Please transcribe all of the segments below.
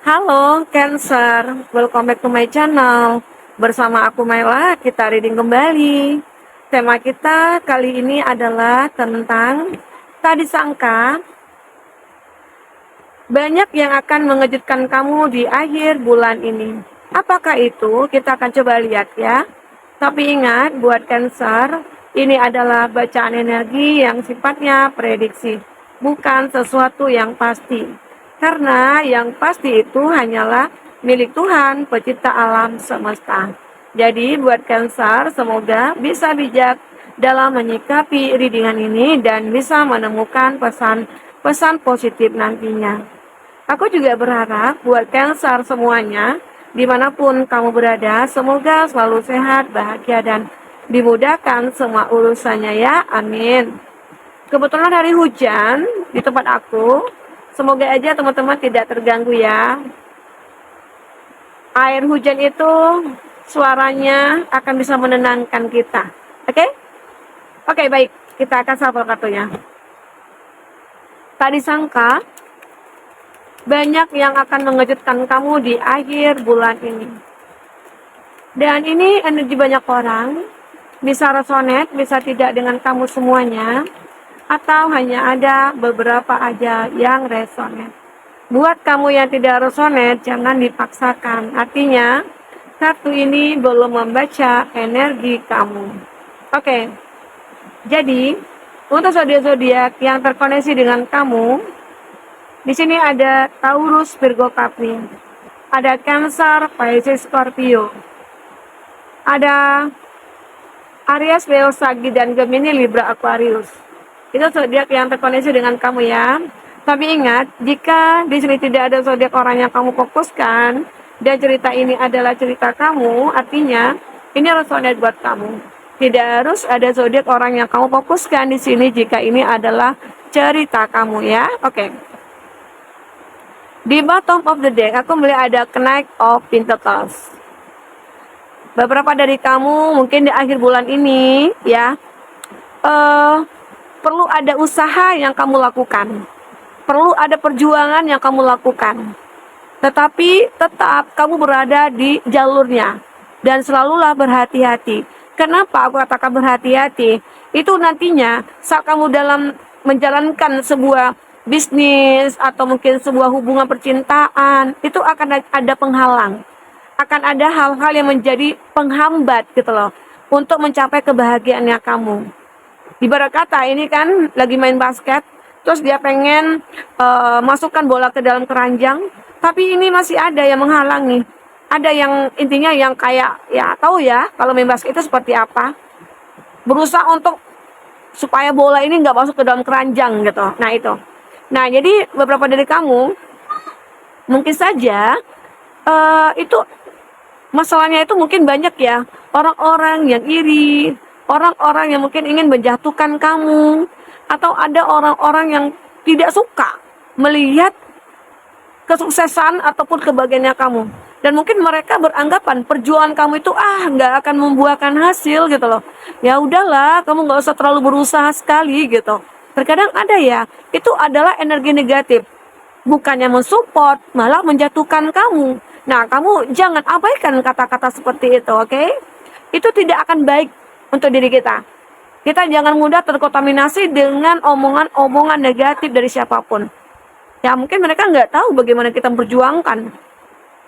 Halo Cancer, welcome back to my channel. Bersama aku Maila, kita reading kembali. Tema kita kali ini adalah tentang tak disangka banyak yang akan mengejutkan kamu di akhir bulan ini. Apakah itu? Kita akan coba lihat ya. Tapi ingat buat Cancer, ini adalah bacaan energi yang sifatnya prediksi, bukan sesuatu yang pasti. Karena yang pasti itu hanyalah milik Tuhan, pencipta alam semesta. Jadi buat Cancer, semoga bisa bijak dalam menyikapi readingan ini dan bisa menemukan pesan-pesan positif nantinya. Aku juga berharap buat Cancer semuanya, dimanapun kamu berada, semoga selalu sehat, bahagia, dan dimudahkan semua urusannya ya, amin. Kebetulan hari hujan di tempat aku, semoga aja teman-teman tidak terganggu ya. Air hujan itu suaranya akan bisa menenangkan kita. Oke? Oke, baik. Kita akan shuffle kartunya. Tak disangka, banyak yang akan mengejutkan kamu di akhir bulan ini. Dan ini energi banyak orang. Bisa resonate, bisa tidak dengan kamu semuanya. Atau hanya ada beberapa aja yang resonate. Buat kamu yang tidak resonate, jangan dipaksakan. Artinya, kartu ini belum membaca energi kamu. Oke, jadi untuk zodiak-zodiak yang terkoneksi dengan kamu, di sini ada Taurus, Virgo, Capri, ada Cancer, Pisces, Scorpio, ada Aries, Leo, Sagi, dan Gemini, Libra, Aquarius. Itu zodiak yang terkoneksi dengan kamu ya. Tapi ingat, jika di sini tidak ada zodiak orang yang kamu fokuskan dan cerita ini adalah cerita kamu, artinya ini resonate buat kamu. Tidak harus ada zodiak orang yang kamu fokuskan di sini jika ini adalah cerita kamu ya. Oke. Di bottom of the deck aku melihat ada Knight of Pentacles. Beberapa dari kamu mungkin di akhir bulan ini ya perlu ada usaha yang kamu lakukan, perlu ada perjuangan yang kamu lakukan, tetapi tetap kamu berada di jalurnya dan selalulah berhati-hati. Kenapa aku katakan berhati-hati? Itu nantinya saat kamu dalam menjalankan sebuah bisnis atau mungkin sebuah hubungan percintaan, itu akan ada penghalang, akan ada hal-hal yang menjadi penghambat gitu loh untuk mencapai kebahagiaannya kamu. Ibarat kata ini kan lagi main basket, terus dia pengen masukkan bola ke dalam keranjang, tapi ini masih ada yang menghalangi. Ada yang intinya yang kayak ya tahu ya kalau main basket itu seperti apa. Berusaha untuk supaya bola ini nggak masuk ke dalam keranjang gitu. Nah itu. Nah jadi beberapa dari kamu mungkin saja itu masalahnya itu mungkin banyak ya, orang-orang yang iri, orang-orang yang mungkin ingin menjatuhkan kamu, atau ada orang-orang yang tidak suka melihat kesuksesan ataupun kebahagiaannya kamu. Dan mungkin mereka beranggapan perjuangan kamu itu nggak akan membuahkan hasil gitu loh. Ya udahlah, kamu nggak usah terlalu berusaha sekali gitu. Terkadang ada ya, itu adalah energi negatif. Bukannya mensupport, malah menjatuhkan kamu. Nah, kamu jangan abaikan kata-kata seperti itu, oke? Itu tidak akan baik untuk diri kita. Kita jangan mudah terkontaminasi dengan omongan-omongan negatif dari siapapun. Ya, mungkin mereka nggak tahu bagaimana kita memperjuangkan.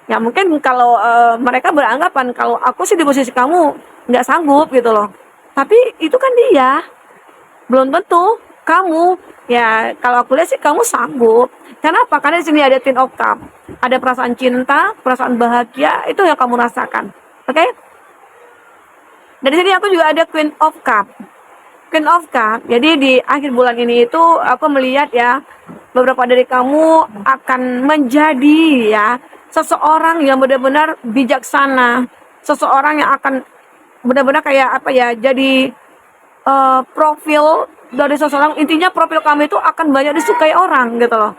Ya, mungkin kalau mereka beranggapan kalau aku sih di posisi kamu nggak sanggup gitu loh. Tapi itu kan dia. Belum tentu kamu, ya kalau aku lihat sih kamu sanggup. Kenapa? Karena di sini ada Ten of Cup, ada perasaan cinta, perasaan bahagia, itu yang kamu rasakan. Oke? Dari sini aku juga ada Queen of Cup. Queen of Cup. Jadi di akhir bulan ini itu aku melihat ya beberapa dari kamu akan menjadi ya seseorang yang benar-benar bijaksana, seseorang yang akan benar-benar kayak apa ya, jadi profil dari seseorang, intinya profil kamu itu akan banyak disukai orang gitu loh.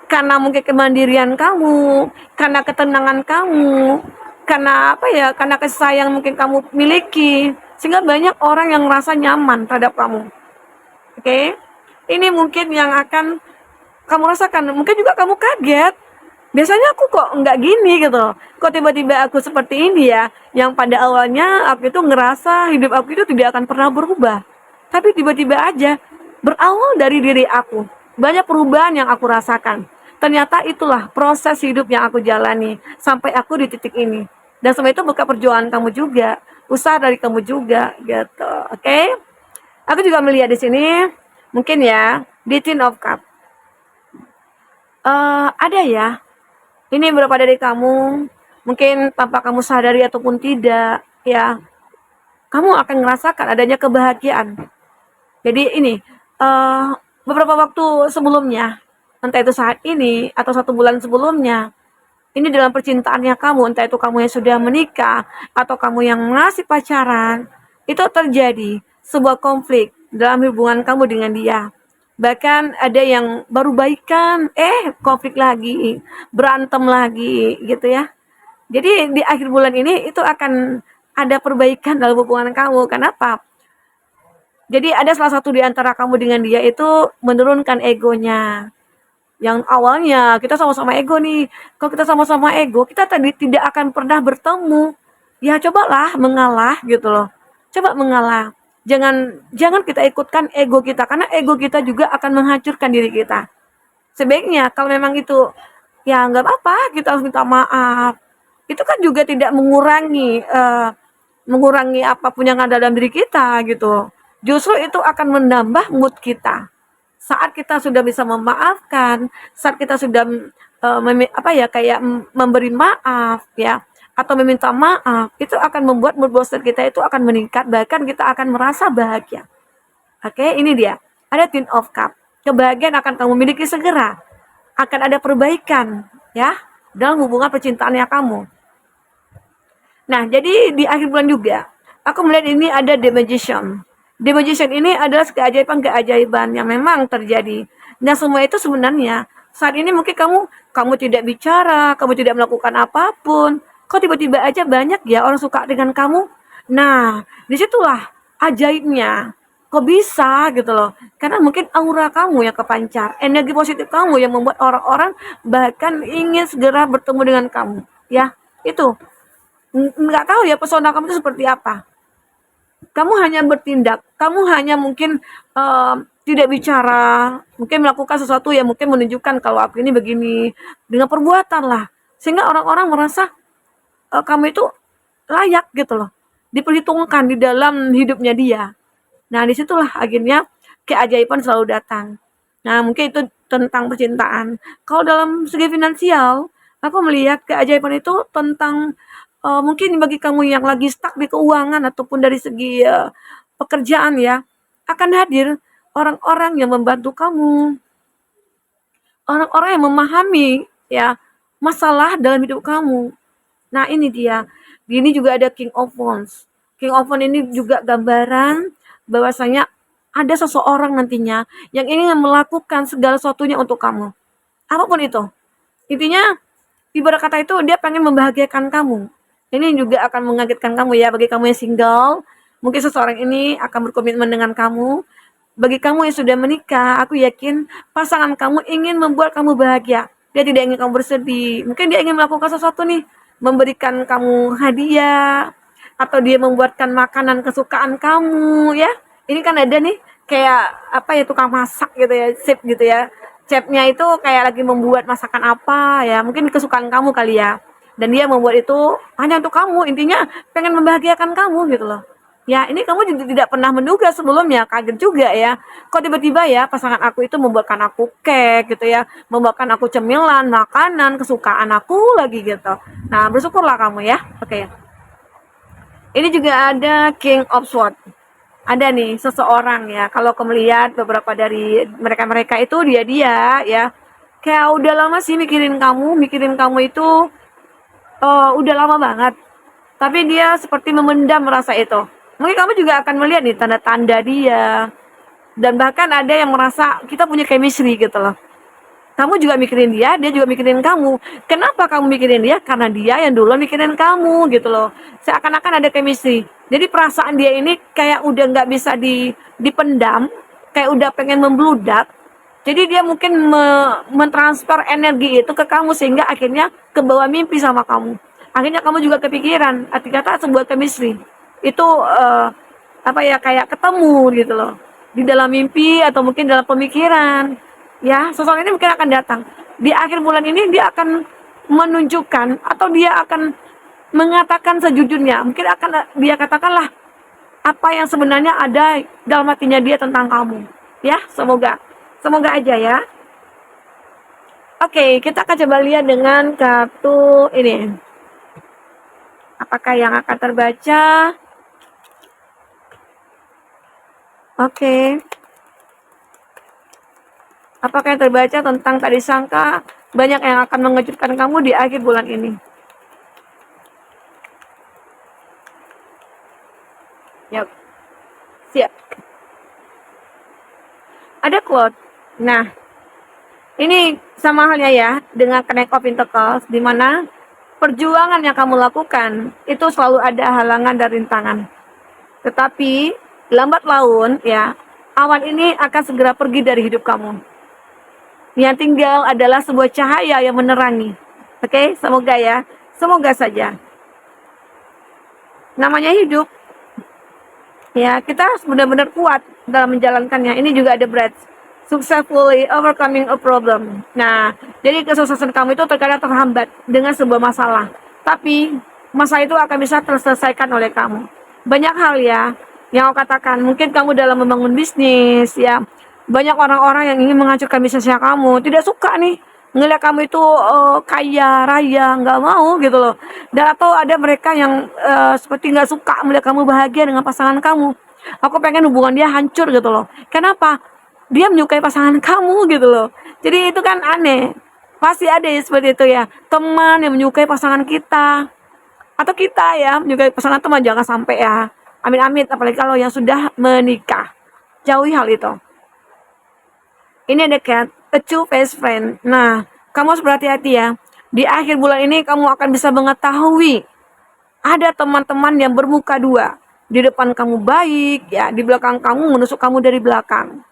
Karena mungkin kemandirian kamu, karena ketenangan kamu, karena apa ya, karena kasih sayang mungkin kamu miliki, sehingga banyak orang yang merasa nyaman terhadap kamu. Oke? Ini mungkin yang akan kamu rasakan. Mungkin juga kamu kaget. Biasanya aku kok nggak gini gitu. Kok tiba-tiba aku seperti ini ya? Yang pada awalnya aku itu ngerasa hidup aku itu tidak akan pernah berubah. Tapi tiba-tiba aja berawal dari diri aku. Banyak perubahan yang aku rasakan. Ternyata itulah proses hidup yang aku jalani sampai aku di titik ini. Dan semua itu berkat perjuangan kamu juga, usaha dari kamu juga gitu. Oke? Aku juga melihat di sini mungkin ya di Ten of Cup. Ada ya, ini beberapa dari kamu, mungkin tanpa kamu sadari ataupun tidak, ya, kamu akan merasakan adanya kebahagiaan. Jadi ini, eh, beberapa waktu sebelumnya, entah itu saat ini atau 1 bulan sebelumnya, ini dalam percintaannya kamu, entah itu kamu yang sudah menikah atau kamu yang masih pacaran, itu terjadi sebuah konflik dalam hubungan kamu dengan dia. Bahkan ada yang baru baikan, konflik lagi, berantem lagi gitu ya. Jadi di akhir bulan ini itu akan ada perbaikan dalam hubungan kamu. Kenapa? Jadi ada salah satu di antara kamu dengan dia itu menurunkan egonya. Yang awalnya kita sama-sama ego nih. Kalau kita sama-sama ego, kita tadi tidak akan pernah bertemu. Ya cobalah mengalah gitu loh. Coba mengalah. Jangan jangan kita ikutkan ego kita karena ego kita juga akan menghancurkan diri kita. Sebaiknya kalau memang itu ya nggak apa-apa kita harus minta maaf. Itu kan juga tidak mengurangi apapun yang ada dalam diri kita gitu. Justru itu akan menambah mood kita. Saat kita sudah bisa memaafkan, saat kita sudah kayak memberi maaf ya atau meminta maaf, itu akan membuat mood booster kita itu akan meningkat, bahkan kita akan merasa bahagia. Oke, ini dia. Ada Ten of Cup. Kebahagiaan akan kamu miliki segera. Akan ada perbaikan ya dalam hubungan percintaannya kamu. Nah, jadi di akhir bulan juga aku melihat ini ada The Magician. The Magician ini adalah keajaiban-keajaiban yang memang terjadi. Nah, semua itu sebenarnya saat ini mungkin kamu tidak bicara, kamu tidak melakukan apapun. Kok tiba-tiba aja banyak ya orang suka dengan kamu? Nah, disitulah ajaibnya. Kok bisa gitu loh. Karena mungkin aura kamu yang kepancar, energi positif kamu yang membuat orang-orang bahkan ingin segera bertemu dengan kamu. Ya, itu. Nggak tahu ya pesona kamu itu seperti apa. Kamu hanya bertindak, kamu hanya mungkin tidak bicara, mungkin melakukan sesuatu yang mungkin menunjukkan kalau aku ini begini dengan perbuatan lah, sehingga orang-orang merasa kamu itu layak gitu loh, diperhitungkan di dalam hidupnya dia. Nah disitulah akhirnya keajaiban selalu datang. Nah mungkin itu tentang percintaan. Kalau dalam segi finansial, aku melihat keajaiban itu tentang mungkin bagi kamu yang lagi stuck di keuangan ataupun dari segi pekerjaan ya, akan hadir orang-orang yang membantu kamu, orang-orang yang memahami ya masalah dalam hidup kamu. Nah ini dia, ini juga ada King of Wands. King of Wands ini juga gambaran bahwasanya ada seseorang nantinya yang ingin melakukan segala sesuatunya untuk kamu. Apapun itu. Intinya, ibarat kata itu dia pengen membahagiakan kamu. Ini juga akan mengagetkan kamu ya bagi kamu yang single. Mungkin seseorang ini akan berkomitmen dengan kamu. Bagi kamu yang sudah menikah, aku yakin pasangan kamu ingin membuat kamu bahagia. Dia tidak ingin kamu bersedih. Mungkin dia ingin melakukan sesuatu nih, memberikan kamu hadiah atau dia membuatkan makanan kesukaan kamu ya. Ini kan ada nih kayak apa ya tukang masak gitu ya, chef gitu ya. Chefnya itu kayak lagi membuat masakan apa ya, mungkin kesukaan kamu kali ya. Dan dia membuat itu hanya untuk kamu, intinya pengen membahagiakan kamu gitu loh. Ya, ini kamu juga tidak pernah menduga sebelumnya, kaget juga ya. Kok tiba-tiba ya pasangan aku itu membuatkan aku cake gitu ya, membuatkan aku cemilan, makanan, kesukaan aku lagi gitu. Nah, bersyukurlah kamu ya. Oke. Ini juga ada King of Swords. Ada nih seseorang ya, kalau kamu lihat beberapa dari mereka-mereka itu dia ya, kayak udah lama sih mikirin kamu itu udah lama banget. Tapi dia seperti memendam rasa itu. Mungkin kamu juga akan melihat nih tanda-tanda dia. Dan bahkan ada yang merasa kita punya chemistry gitu loh. Kamu juga mikirin dia juga mikirin kamu. Kenapa kamu mikirin dia? Karena dia yang dulu mikirin kamu gitu loh. Seakan-akan ada chemistry. Jadi perasaan dia ini kayak udah nggak bisa dipendam, kayak udah pengen membludak. Jadi dia mungkin mentransfer energi itu ke kamu sehingga akhirnya ke bawah mimpi sama kamu. Akhirnya kamu juga kepikiran. Arti kata sebuah chemistry itu apa ya, kayak ketemu gitu loh di dalam mimpi atau mungkin dalam pemikiran. Ya, sosok ini mungkin akan datang di akhir bulan ini. Dia akan menunjukkan atau dia akan mengatakan sejujurnya. Mungkin akan dia katakanlah apa yang sebenarnya ada dalam hatinya dia tentang kamu. Ya, semoga aja ya. Oke, kita akan coba lihat dengan kartu ini. Apakah yang akan terbaca? Oke. Apakah yang terbaca tentang tadi sangka banyak yang akan mengejutkan kamu di akhir bulan ini? Yuk, siap. Ada quote. Nah, ini sama halnya ya dengan Knight of Pentacles, di mana perjuangan yang kamu lakukan itu selalu ada halangan dan rintangan. Tetapi lambat laun ya, awan ini akan segera pergi dari hidup kamu. Yang tinggal adalah sebuah cahaya yang menerangi. Oke, semoga ya. Semoga saja. Namanya hidup. Ya, kita harus benar-benar kuat dalam menjalankannya. Ini juga ada breath. Successfully overcoming a problem. Nah, jadi kesuksesan kamu itu terkadang terhambat dengan sebuah masalah. Tapi, masalah itu akan bisa terselesaikan oleh kamu. Banyak hal ya, yang aku katakan. Mungkin kamu dalam membangun bisnis, ya. Banyak orang-orang yang ingin menghancurkan bisnisnya kamu. Tidak suka nih ngeliat kamu itu kaya raya, nggak mau gitu loh. Dan atau ada mereka yang seperti nggak suka melihat kamu bahagia dengan pasangan kamu. Aku pengen hubungan dia hancur gitu loh. Kenapa? Dia menyukai pasangan kamu gitu loh. Jadi itu kan aneh. Pasti ada ya seperti itu ya, teman yang menyukai pasangan kita, atau kita ya menyukai pasangan teman. Jangan sampai ya, amin-amin. Apalagi kalau yang sudah menikah, jauhi hal itu. Ini ada cat, a two-faced friend. Nah, kamu harus berhati-hati ya. Di akhir bulan ini kamu akan bisa mengetahui ada teman-teman yang bermuka dua. Di depan kamu baik, ya, di belakang kamu menusuk kamu dari belakang.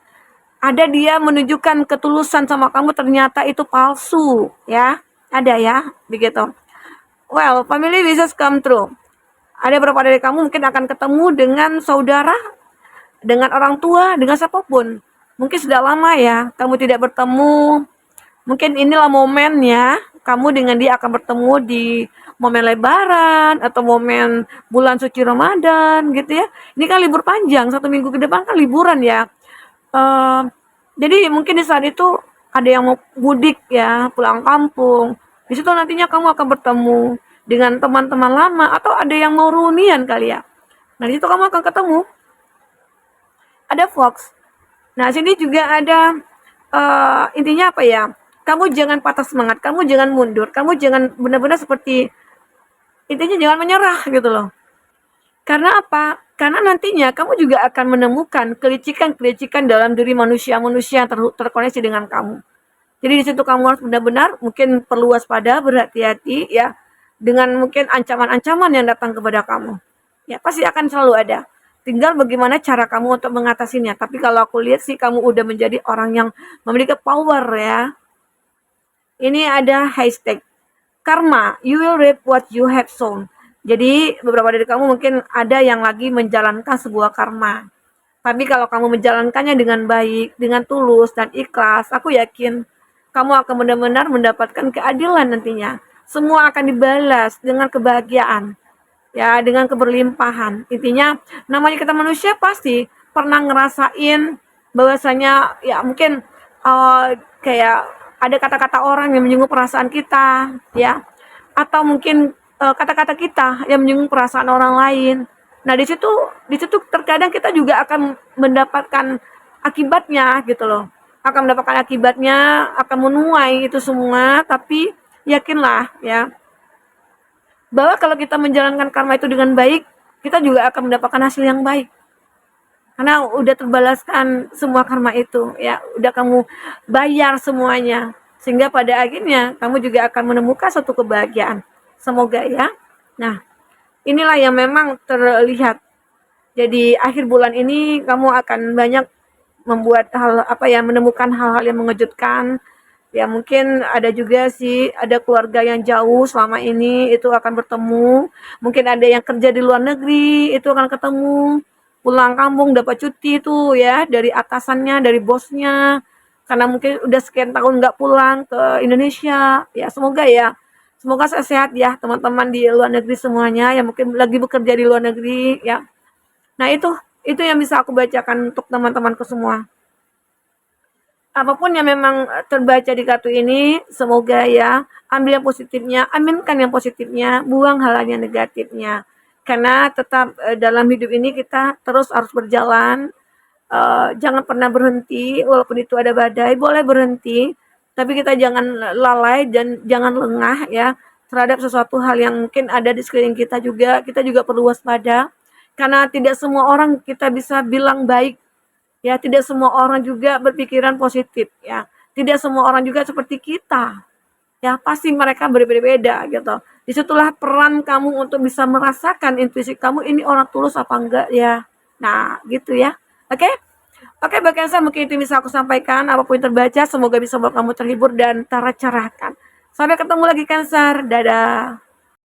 Ada dia menunjukkan ketulusan sama kamu, ternyata itu palsu, ya. Ada ya, begitu. Well, family wishes come true. Ada beberapa dari kamu mungkin akan ketemu dengan saudara, dengan orang tua, dengan siapapun. Mungkin sudah lama ya kamu tidak bertemu. Mungkin inilah momennya kamu dengan dia akan bertemu di momen lebaran atau momen bulan suci Ramadan gitu ya. Ini kan libur panjang, 1 minggu ke depan kan liburan ya. Jadi mungkin di saat itu ada yang mau mudik ya, pulang kampung. Di situ nantinya kamu akan bertemu dengan teman-teman lama atau ada yang mau reunian kali ya. Nah, di situ kamu akan ketemu. Ada Fox. Nah, sini juga ada intinya apa ya? Kamu jangan patah semangat, kamu jangan mundur, kamu jangan benar-benar seperti, intinya jangan menyerah gitu loh. Karena apa? Karena nantinya kamu juga akan menemukan kelicikan-kelicikan dalam diri manusia-manusia yang terkoneksi dengan kamu. Jadi di situ kamu harus benar-benar mungkin perlu waspada, berhati-hati ya dengan mungkin ancaman-ancaman yang datang kepada kamu. Ya, pasti akan selalu ada. Tinggal bagaimana cara kamu untuk mengatasinya. Tapi kalau aku lihat sih kamu udah menjadi orang yang memiliki power ya. Ini ada hashtag karma, you will reap what you have sown. Jadi beberapa dari kamu mungkin ada yang lagi menjalankan sebuah karma. Tapi kalau kamu menjalankannya dengan baik, dengan tulus dan ikhlas, aku yakin kamu akan benar-benar mendapatkan keadilan nantinya. Semua akan dibalas dengan kebahagiaan. Ya, dengan keberlimpahan. Intinya, namanya kita manusia pasti pernah ngerasain bahwasanya ya mungkin kayak ada kata-kata orang yang menyinggung perasaan kita, ya. Atau mungkin kata-kata kita yang menyinggung perasaan orang lain. Nah, di situ terkadang kita juga akan mendapatkan akibatnya gitu loh. Akan mendapatkan akibatnya, akan menuai itu semua, tapi yakinlah ya bahwa kalau kita menjalankan karma itu dengan baik, kita juga akan mendapatkan hasil yang baik. Karena udah terbalaskan semua karma itu, ya, udah kamu bayar semuanya. Sehingga pada akhirnya kamu juga akan menemukan satu kebahagiaan. Semoga ya. Nah, inilah yang memang terlihat. Jadi akhir bulan ini kamu akan banyak membuat hal apa ya, menemukan hal-hal yang mengejutkan. Ya mungkin ada juga sih, ada keluarga yang jauh selama ini itu akan bertemu. Mungkin ada yang kerja di luar negeri itu akan ketemu. Pulang kampung dapat cuti itu ya dari atasannya, dari bosnya. Karena mungkin udah sekian tahun nggak pulang ke Indonesia. Ya semoga ya. Semoga sehat ya teman-teman di luar negeri semuanya yang mungkin lagi bekerja di luar negeri ya. Nah itu yang bisa aku bacakan untuk teman-temanku semua. Apapun yang memang terbaca di kartu ini, semoga ya ambil yang positifnya, aminkan yang positifnya, buang hal yang negatifnya. Karena tetap dalam hidup ini kita terus harus berjalan, jangan pernah berhenti, walaupun itu ada badai, boleh berhenti, tapi kita jangan lalai dan jangan lengah ya terhadap sesuatu hal yang mungkin ada di sekeliling kita juga perlu waspada. Karena tidak semua orang kita bisa bilang baik. Ya, tidak semua orang juga berpikiran positif ya. Tidak semua orang juga seperti kita. Ya, pasti mereka berbeda-beda gitu. Disitulah peran kamu untuk bisa merasakan intuisi kamu ini orang tulus apa enggak ya. Nah, gitu ya. Oke? Oke, bagi Cancer mungkin itu bisa aku sampaikan. Apapun yang terbaca, semoga bisa membuat kamu terhibur dan tercerahkan. Sampai ketemu lagi Cancer. Dadah.